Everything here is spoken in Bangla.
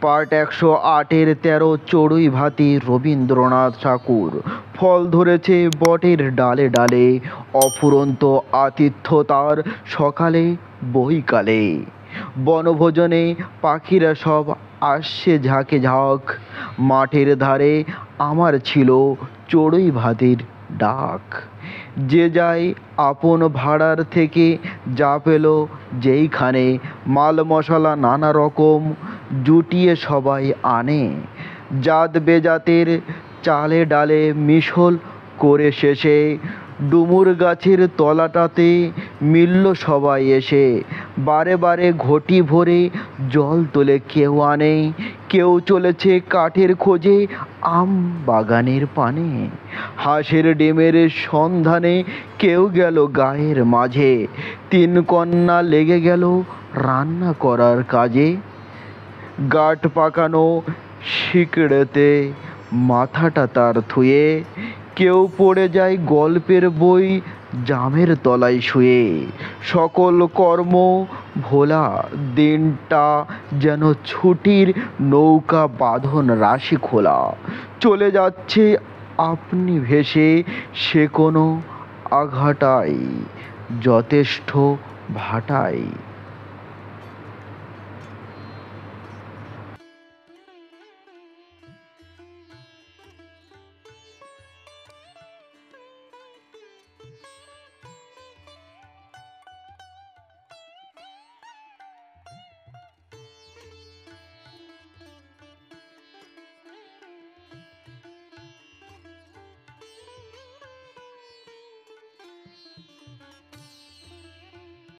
পার্ট ১০৮-এর ১৩ চড়ুই ভাতি রবীন্দ্রনাথ ঠাকুর। ফল ধরেছে বটের ডালে ডালে, অফুরন্ত আতিথ্য তার সকালে বৈকালে। বনভোজনে পাখিরা সব আসছে ঝাঁকে ঝাঁক, মাঠের ধারে আমার ছিল চড়ুই ভাতির ডাক। যে যায় আপন ভাড়ার থেকে যা পেল যেইখানে, মাল মশলা নানা রকম জুটিয়ে সবাই আনে। জাত বেজাতের চালে ডালে মিশল করে শেষে, ডুমুর গাছের তলাটাতে মিলল সবাই এসে। বারে বারে ঘটি ভরে জল তোলে কেউ আনে, কেউ চলেছে কাঠের খোঁজে আম বাগানের পানে। হাঁসের ডিমের সন্ধানে কেউ গেল গায়ের মাঝে, তিন কন্যা লেগে গেল রান্না করার কাজে। গাঁট পাকানো সিকড়েতে মাথাটা তার থুয়ে, কেউ পড়ে যায় গল্পের বই জামের তলায় শুয়ে। সকল কর্ম ভোলা দিনটা যেন ছুটির নৌকা বাঁধন রাশি খোলা, চলে যাচ্ছে আপনি ভেসে সে কোনো আঘাটাই যথেষ্ট ভাটাই।